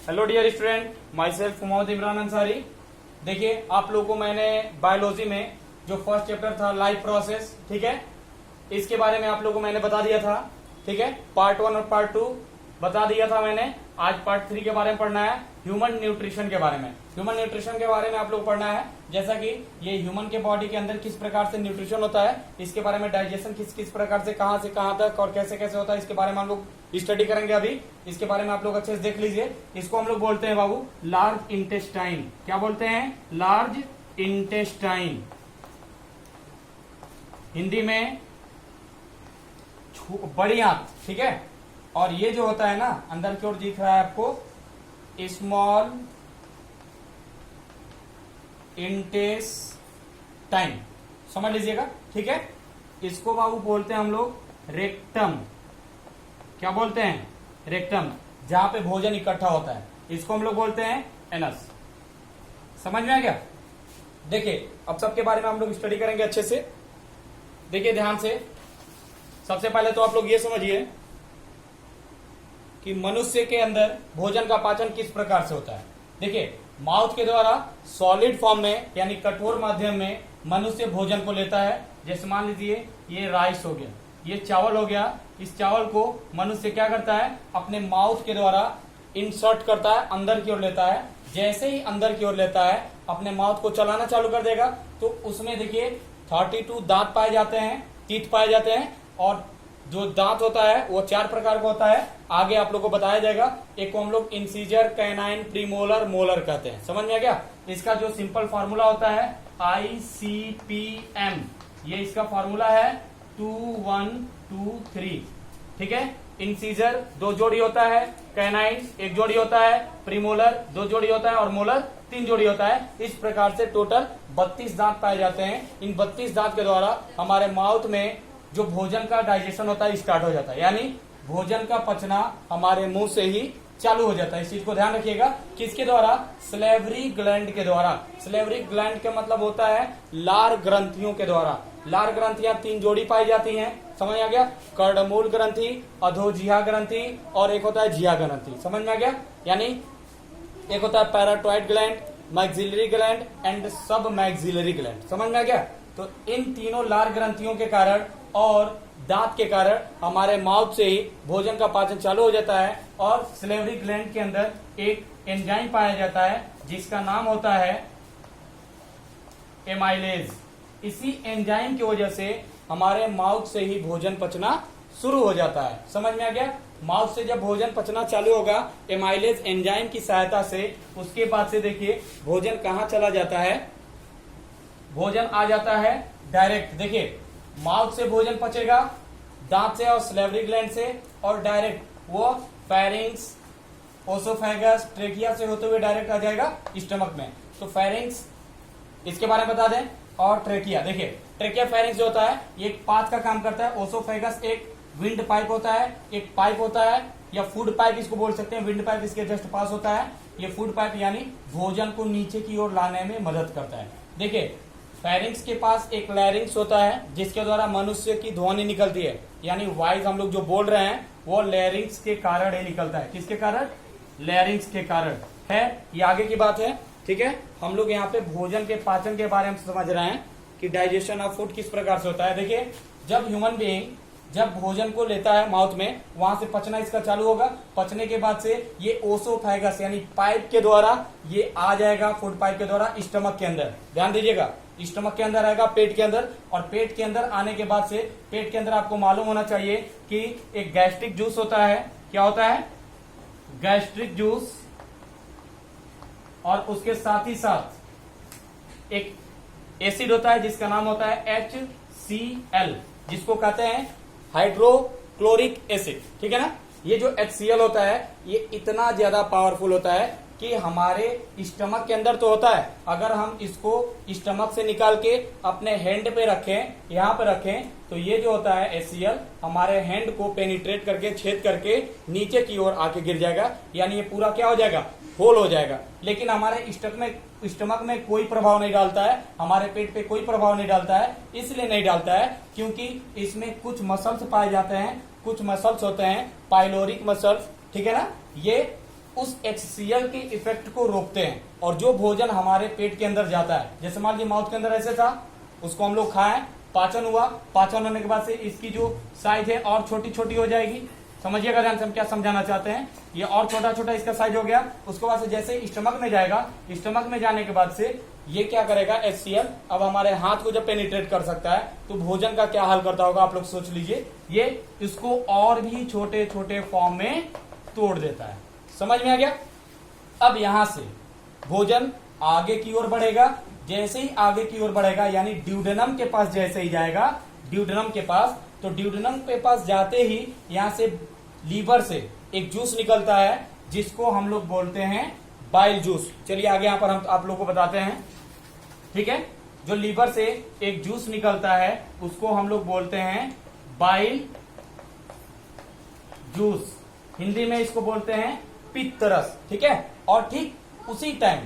Hello dear student, my self Mohammad Imran Ansari. देखिए, आप लोगों को मैंने बायोलॉजी में जो फर्स्ट चैप्टर था लाइफ प्रोसेस, ठीक है, इसके बारे में आप लोगों को मैंने बता दिया था। ठीक है, पार्ट 1 और पार्ट 2 बता दिया था मैंने। आज पार्ट 3 के बारे में पढ़ना है, ह्यूमन न्यूट्रिशन के बारे में। ह्यूमन न्यूट्रिशन के बारे में आप लोग पढ़ना है, जैसा कि ये ह्यूमन के बॉडी के अंदर किस प्रकार से न्यूट्रिशन होता है, इसके बारे में डाइजेशन किस किस प्रकार से कहां तक और कैसे कैसे होता है, इसके बारे में हम लोग स्टडी करेंगे। अभी इसके बारे में आप लोग अच्छे से देख लीजिए। इसको हम लोग बोलते हैं बाबू लार्ज इंटेस्टाइन। क्या बोलते हैं? लार्ज इंटेस्टाइन, हिंदी में बड़ी आंत। ठीक है, और ये जो होता है ना, अंदर की ओर दिख रहा है आपको स्मॉल इंटेस्टाइन, समझ लीजिएगा। ठीक है, इसको बाबू बोलते हैं हम लोग रेक्टम। क्या बोलते हैं? रेक्टम, जहां पे भोजन इकट्ठा होता है, इसको हम लोग बोलते हैं एनस। समझ में आ गया? देखिए, अब सबके बारे में हम लोग स्टडी करेंगे अच्छे से। देखिए ध्यान से, सबसे पहले तो आप लोग ये समझिए कि मनुष्य के अंदर भोजन का पाचन किस प्रकार से होता है। देखिए, माउथ के द्वारा सॉलिड फॉर्म में यानी कठोर माध्यम में मनुष्य भोजन को लेता है। जैसे मान लीजिए ये राइस हो गया, ये चावल हो गया। इस चावल को मनुष्य क्या करता है? अपने माउथ के द्वारा इंसर्ट करता है, अंदर की ओर लेता है। जैसे ही अंदर की ओर लेता है, अपने माउथ को चलाना चालू कर देगा, तो उसमें देखिए 32 दांत पाए जाते हैं, टीथ पाए जाते हैं। और जो दांत होता है वो 4 प्रकार का होता है, आगे आप लोग को बताया जाएगा। एक को हम लोग इंसीजर, कैनाइन, प्रीमोलर, मोलर कहते हैं। समझ में आ गया? इसका जो सिंपल फार्मूला होता है ICPM, ये इसका फार्मूला है 2 1 2 3। ठीक है, इंसीजर 2 जोड़ी होता है, कैनाइन 1 जोड़ी होता है, प्रीमोलर 2 जोड़ी होता है और मोलर 3 जोड़ी होता है। इस प्रकार से टोटल 32 दांत पाए जाते हैं। इन 32 दांत के द्वारा हमारे माउथ में जो भोजन का डाइजेशन होता है स्टार्ट हो जाता है, यानी भोजन का पचना हमारे मुंह से ही चालू हो जाता है। इस चीज को ध्यान रखिएगा। किसके द्वारा? सलेवरी ग्लैंड के द्वारा। सलेवरी ग्लैंड का मतलब होता है लार ग्रंथियों के द्वारा। लार ग्रंथियां 3 जोड़ी पाई जाती हैं। समझ आ गया? कर्णमूल ग्रंथि, अधोजिह्वा ग्रंथि और एक होता है जिह्वा ग्रंथि। समझ में आ गया? यानी एक होता है parotid gland, maxillary gland and submaxillary gland. समझ में आ गया? तो इन तीनों लार ग्रंथियों के कारण और दांत के कारण हमारे माउथ से ही भोजन का पाचन चालू हो जाता है। और सलेवरी ग्लैंड के अंदर एक एंजाइम पाया जाता है जिसका नाम होता है एमाइलेज। इसी एंजाइम की वजह से हमारे माउथ से ही भोजन पचना शुरू हो जाता है। समझ में आ गया? माउथ से जब भोजन पचना चालू होगा एमाइलेज एंजाइम की सहायता से, उसके बाद से देखिए भोजन कहाँ चला जाता है? भोजन आ जाता है डायरेक्ट। देखिए, माउथ से भोजन पचेगा, दांत से और सलेवरी ग्लैंड से, और डायरेक्ट वो फेरिंग्स, ओसोफेगस, ट्रेकिया से होते हुए डायरेक्ट आ जाएगा स्टमक में। तो फेरिंग्स इसके बारे में बता दें, और ट्रेकिया। देखिए, ट्रेकिया फेरिंग्स जो होता है ये एक पाथ का काम करता है। ओसोफेगस एक विंड पाइप होता है, एक पाइप होता है या फूड पाइप इसको बोल सकते हैं। विंड पाइप इसके जस्ट पास होता है। ये फूड पाइप यानी भोजन को नीचे की ओर लाने में मदद करता है। देखिए, फेरिंग्स के पास एक लैरिंग्स होता है जिसके द्वारा मनुष्य की ध्वनि निकलती है, यानी वॉइस हम लोग जो बोल रहे हैं वो लैरिंग्स के कारण ही निकलता है। किसके कारण? लैरिंग्स के कारण है। ये आगे की बात है। ठीक है, हम लोग यहाँ पे भोजन के पाचन के बारे में समझ रहे हैं कि डाइजेशन ऑफ फूड किस प्रकार से होता है। देखिए, जब ह्यूमन बीइंग जब भोजन को लेता है माउथ में, वहां से पचना इसका चालू होगा। पचने के बाद से ये ओसोफेगस यानी पाइप के द्वारा ये आ जाएगा, फूड पाइप के द्वारा स्टमक के अंदर। ध्यान दीजिएगा, स्टमक के अंदर आएगा, पेट के अंदर। और पेट के अंदर आने के बाद से पेट के अंदर आपको मालूम होना चाहिए कि एक गैस्ट्रिक जूस होता है। क्या होता है? Gastric juice. और उसके साथ ही साथ एक एसिड होता है जिसका नाम होता है HCl, जिसको कहते हैं हाइड्रोक्लोरिक एसिड। ठीक है ना? ये जो HCl होता है ये इतना ज्यादा पावरफुल होता है कि हमारे स्टमक के अंदर तो होता है, अगर हम इसको स्टमक से निकाल के अपने हैंड पे रखें, यहाँ पे रखें, तो ये जो होता है HCl हमारे हैंड को पेनिट्रेट करके, छेद करके नीचे की ओर आके गिर जाएगा। यानी ये पूरा क्या हो जाएगा? होल हो जाएगा। लेकिन हमारे स्टमक में कोई प्रभाव नहीं डालता है, हमारे पेट पे कोई प्रभाव नहीं डालता है। इसलिए नहीं डालता है क्योंकि इसमें कुछ मसल्स पाए जाते हैं। कुछ मसल्स होते हैं पाइलोरिक मसल्स, ठीक है ना? ये उस HCl के इफेक्ट को रोकते हैं और जो भोजन हमारे पेट के अंदर जाता है, जैसे मान लीजिए माउथ के अंदर ऐसे था, उसको हम लोग खाएं, पाचन हुआ, पाचन होने के बाद से इसकी जो साइज है और छोटी छोटी हो जाएगी। समझिएगा ध्यान से हम क्या समझाना चाहते हैं, ये और छोटा छोटा इसका साइज हो गया। उसके बाद से जैसे स्टमक में जाएगा, स्टमक में जाने के बाद से ये क्या करेगा, HCl अब हमारे हाथ को जब पेनिट्रेट कर सकता है तो भोजन का क्या हाल करता होगा, आप लोग सोच लीजिए। ये इसको और भी छोटे छोटे फॉर्म में तोड़ देता है। समझ में आ गया। अब यहां से भोजन आगे की ओर बढ़ेगा, जैसे ही आगे की ओर बढ़ेगा यानी ड्यूडेनम के पास जैसे ही जाएगा, ड्यूडेनम के पास, तो ड्यूडेनम के पास जाते ही यहां से लीवर से एक जूस निकलता है जिसको हम लोग बोलते हैं बाइल जूस। चलिए आगे यहां पर हम आप लोग को बताते हैं, ठीक है। जो लीवर से एक जूस निकलता है उसको हम लोग बोलते हैं बाइल जूस, हिंदी में इसको बोलते हैं पित्त रस, ठीक है। और ठीक उसी टाइम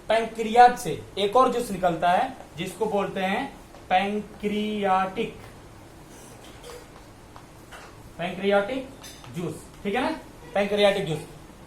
पैंक्रियाज से एक और जूस निकलता है जिसको बोलते हैं पैंक्रियाटिक जूस, ठीक है ना, पैंक्रियाटिक जूस।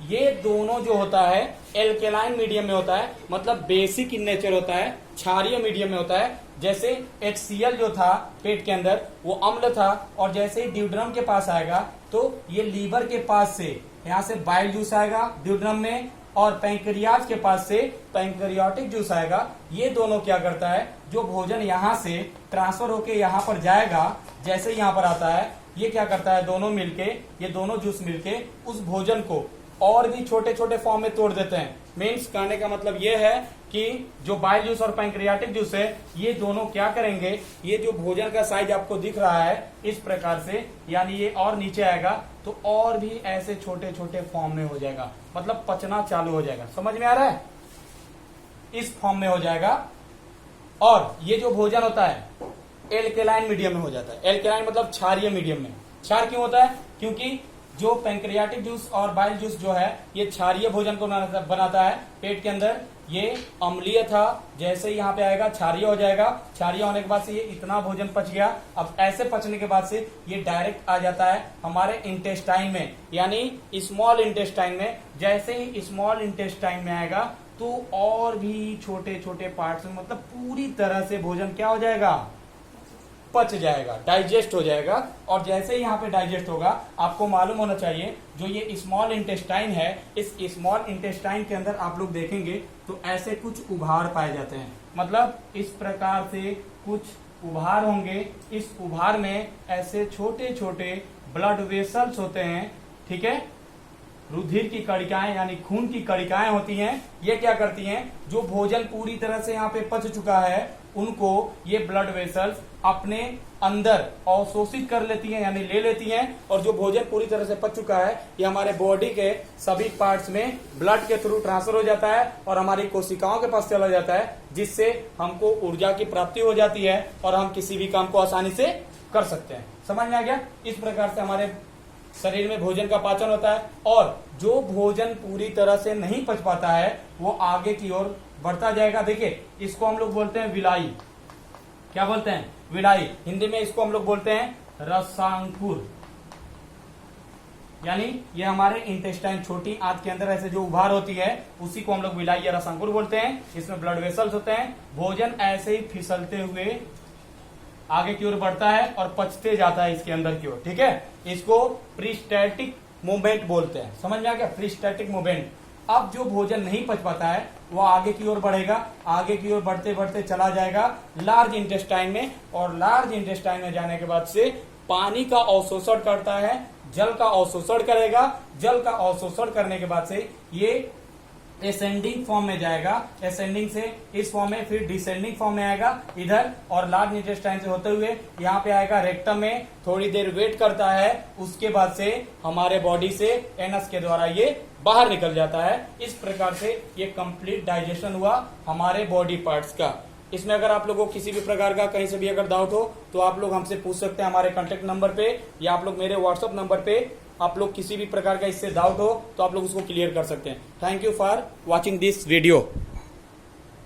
ये दोनों जो होता है एल्केलाइन मीडियम में होता है, मतलब बेसिक इन नेचर होता है, क्षारीय मीडियम में होता है। जैसे HCl जो था पेट के अंदर वो अम्ल था, और जैसे ही ड्यूडेनम के पास आएगा तो ये लीवर के पास से यहाँ से बाइल जूस आएगा ड्यूडेनम में, और पैंक्रियाज के पास से पैंक्रियाटिक जूस आएगा। ये दोनों क्या करता है, जो भोजन यहाँ से ट्रांसफर होके यहाँ पर जाएगा, जैसे यहाँ पर आता है ये क्या करता है, दोनों मिलके, ये दोनों जूस मिलके उस भोजन को और भी छोटे छोटे फॉर्म में तोड़ देते हैं। मीन्स कहने का मतलब ये है कि जो बाइल जूस और पैंक्रियाटिक जूस है ये दोनों क्या करेंगे, ये जो भोजन का साइज आपको दिख रहा है इस प्रकार से, यानी ये और नीचे आएगा तो और भी ऐसे छोटे छोटे फॉर्म में हो जाएगा, मतलब पचना चालू हो जाएगा। समझ में आ रहा है, इस फॉर्म में हो जाएगा। और ये जो भोजन होता है एल्केलाइन मीडियम में हो जाता है। एल्केलाइन मतलब क्षारीय मीडियम में। क्षार क्यों होता है, क्योंकि जो पैंक्रियाटिक जूस और बाइल जूस जो है ये क्षारीय भोजन को बनाता है पेट के अंदर। ये अम्लीय था, जैसे ही यहाँ पे आएगा क्षारीय हो जाएगा। क्षारीय होने के बाद से ये इतना भोजन पच गया। अब ऐसे पचने के बाद से ये डायरेक्ट आ जाता है हमारे इंटेस्टाइन में, यानी स्मॉल इंटेस्टाइन में। जैसे ही स्मॉल इंटेस्टाइन में आएगा तो और भी छोटे छोटे पार्ट्स में, मतलब पूरी तरह से भोजन क्या हो जाएगा, पच जाएगा, डाइजेस्ट हो जाएगा। और जैसे ही यहाँ पे डाइजेस्ट होगा, आपको मालूम होना चाहिए जो ये स्मॉल इंटेस्टाइन है, इस स्मॉल इंटेस्टाइन के अंदर आप लोग देखेंगे तो ऐसे कुछ उभार पाए जाते हैं, मतलब इस प्रकार से कुछ उभार होंगे। इस उभार में ऐसे छोटे छोटे ब्लड वेसल्स होते हैं, ठीक है, रुधिर की कणिकाएं यानी खून की कणिकाएं होती हैं। ये क्या करती हैं, जो भोजन पूरी तरह से यहाँ पे पच चुका है उनको ये ब्लड वेसल्स अपने अंदर अवशोषित कर लेती हैं, यानी ले लेती हैं। और जो भोजन पूरी तरह से पच चुका है ये हमारे बॉडी के सभी पार्ट्स में ब्लड के थ्रू ट्रांसफर हो जाता है और हमारी कोशिकाओं के पास चला जाता है, जिससे हमको ऊर्जा की प्राप्ति हो जाती है और हम किसी भी काम को आसानी से कर सकते हैं। समझ में आ गया। इस प्रकार से हमारे शरीर में भोजन का पाचन होता है। और जो भोजन पूरी तरह से नहीं पच पाता है वो आगे की ओर बढ़ता जाएगा। देखिए इसको हम लोग बोलते हैं विलाई। क्या बोलते हैं, विलाई। हिंदी में इसको हम लोग बोलते हैं रसांकुर, यानी ये हमारे इंटेस्टाइन, छोटी आंत के अंदर ऐसे जो उभार होती है उसी को हम लोग विलाई या रसांकुर बोलते हैं। इसमें ब्लड वेसल्स होते हैं। भोजन ऐसे ही फिसलते हुए आगे की ओर बढ़ता है और पचते जाता है इसके अंदर की ओर, ठीक है। इसको प्रीस्टैटिक मूवमेंट बोलते हैं। समझ में आ गया, प्रीस्टैटिक मूवमेंट। अब जो भोजन नहीं पच पाता है वो आगे की ओर बढ़ेगा, आगे की ओर बढ़ते बढ़ते चला जाएगा लार्ज इंटेस्टाइन में, और लार्ज इंटेस्टाइन में जाने के बाद से पानी का अवशोषण करता है, जल का अवशोषण करेगा। जल का अवशोषण करने के बाद से ये एसेंडिंग फॉर्म में जाएगा, एसेंडिंग से इस फॉर्म में, फिर डिसेंडिंग फॉर्म में आएगा इधर, और लार्ज इंटेस्टाइन से होते हुए यहाँ पे आएगा रेक्टम में, थोड़ी देर वेट करता है, उसके बाद से हमारे बॉडी से एनस के द्वारा ये बाहर निकल जाता है। इस प्रकार से ये कंप्लीट डाइजेशन हुआ हमारे बॉडी पार्ट्स का। इसमें अगर आप लोगों को किसी भी प्रकार का कहीं से भी अगर डाउट हो तो आप लोग हमसे पूछ सकते हैं हमारे कॉन्टेक्ट नंबर पे, या आप लोग मेरे व्हाट्सएप नंबर पे आप लोग किसी भी प्रकार का इससे डाउट हो तो आप लोग उसको क्लियर कर सकते हैं। Thank you for watching this video.